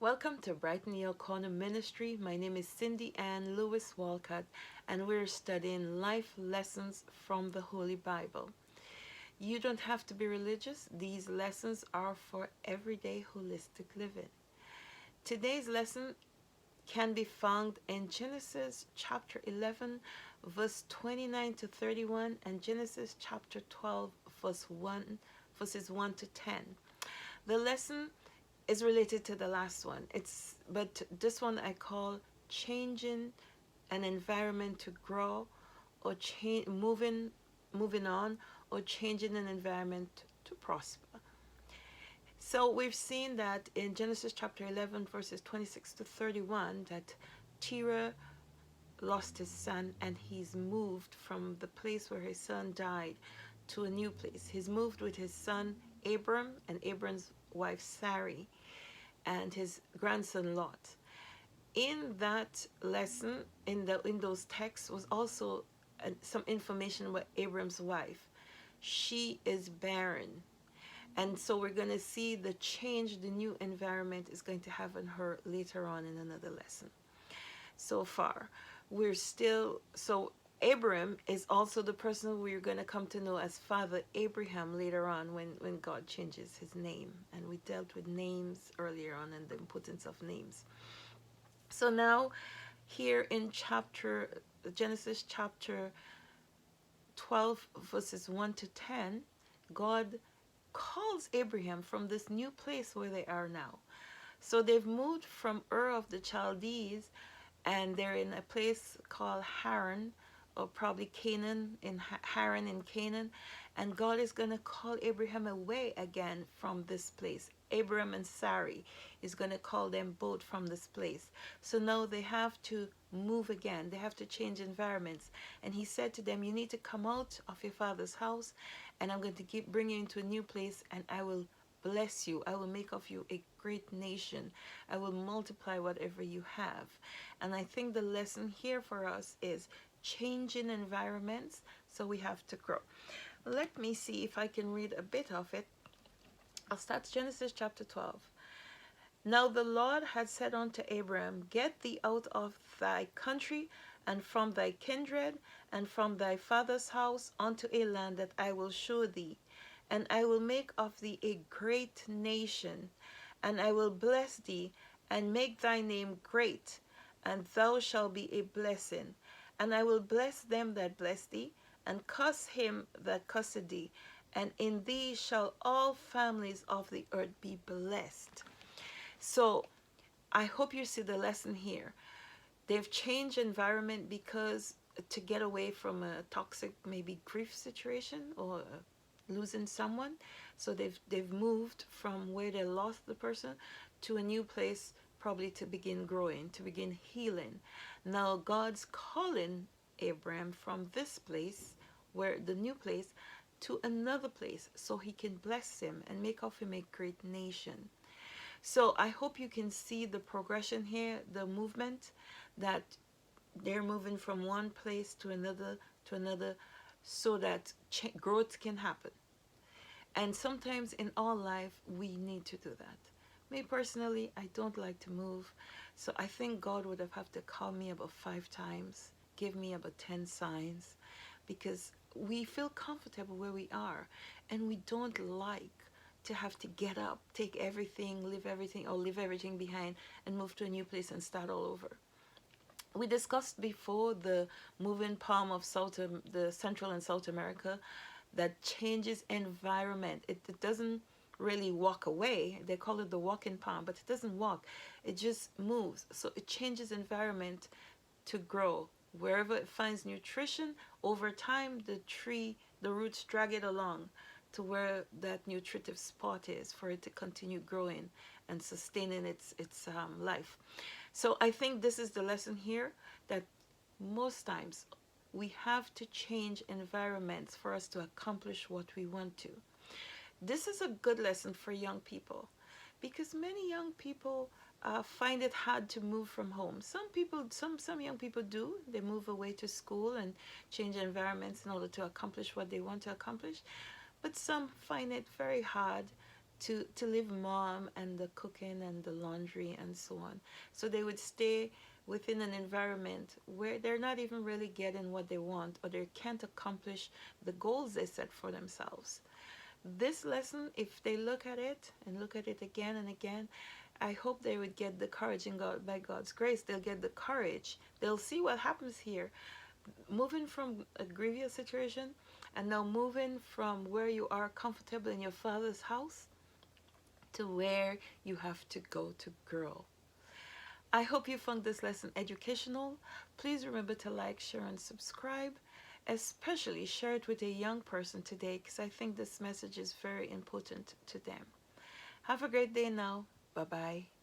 Welcome to Brighton Your Corner Ministry. My name is Cindy Ann Lewis Walcott, and we're studying life lessons from the Holy Bible. You don't have to be religious, these lessons are for everyday holistic living. Today's lesson can be found in Genesis chapter 11, verse 29 to 31, and Genesis chapter 12, verses 1 to 10. The lesson is related to the last one. But this one I call changing an environment to grow, or moving on, or changing an environment to prosper. So we've seen that in Genesis chapter 11 verses 26 to 31 that Terah lost his son, and he's moved from the place where his son died to a new place. He's moved with his son Abram and Abram's wife Sarai and his grandson Lot. In that lesson, in those texts, was also some information about Abram's wife. She is barren, and so we're going to see the change the new environment is going to have on her later on in another lesson. So far, Abram is also the person we're going to come to know as Father Abraham later on when God changes his name. And we dealt with names earlier on and the importance of names. So now here in Genesis chapter 12 verses 1 to 10, God calls Abraham from this new place where they are now. So they've moved from Ur of the Chaldees, and they're in a place called Haran, or probably Canaan, in Haran in Canaan, and God is going to call Abraham away again from this place. Abram and Sarai is going to call them both from this place. So now they have to move again. They have to change environments. And he said to them, you need to come out of your father's house, and I'm going to bring you into a new place, and I will bless you. I will make of you a great nation. I will multiply whatever you have. And I think the lesson here for us is changing environments, so we have to grow. Let me see if I can read a bit of it. I'll start Genesis chapter 12. Now the Lord had said unto Abram, get thee out of thy country, and from thy kindred, and from thy father's house, unto a land that I will show thee. And I will make of thee a great nation, and I will bless thee, and make thy name great, and thou shalt be a blessing. And I will bless them that bless thee, and curse him that curseth thee. And in thee shall all families of the earth be blessed. So I hope you see the lesson here. They've changed environment because to get away from a toxic, maybe grief situation or losing someone. So they've moved from where they lost the person to a new place, probably to begin growing, to begin healing. Now God's calling Abram from this place, where the new place, to another place, so he can bless him and make of him a great nation. So I hope you can see the progression here, the movement, that they're moving from one place to another, so that growth can happen. And sometimes in our life, we need to do that. Me personally, I don't like to move. So I think God would have to call me about 5 times, give me about 10 signs, because we feel comfortable where we are, and we don't like to have to get up, take everything, leave everything behind, and move to a new place and start all over. We discussed before the moving palm of the Central and South America that changes environment. It doesn't really walk away. They call it the walking palm, but it doesn't walk. It just moves. So it changes environment to grow. Wherever it finds nutrition, over time the roots drag it along to where that nutritive spot is for it to continue growing and sustaining its life. So I think this is the lesson here, that most times we have to change environments for us to accomplish what we want to. This is a good lesson for young people, because many young people find it hard to move from home. Some young people do. They move away to school and change environments in order to accomplish what they want to accomplish. But some find it very hard to leave mom and the cooking and the laundry and so on. So they would stay within an environment where they're not even really getting what they want, or they can't accomplish the goals they set for themselves. This lesson, if they look at it and look at it again and again, I hope they would get the courage in God. By God's grace, they'll get the courage. They'll see what happens here. Moving from a grievous situation and now moving from where you are comfortable in your father's house to where you have to go to grow. I hope you found this lesson educational. Please remember to like, share, and subscribe. Especially share it with a young person today, because I think this message is very important to them. Have a great day now. Bye-bye.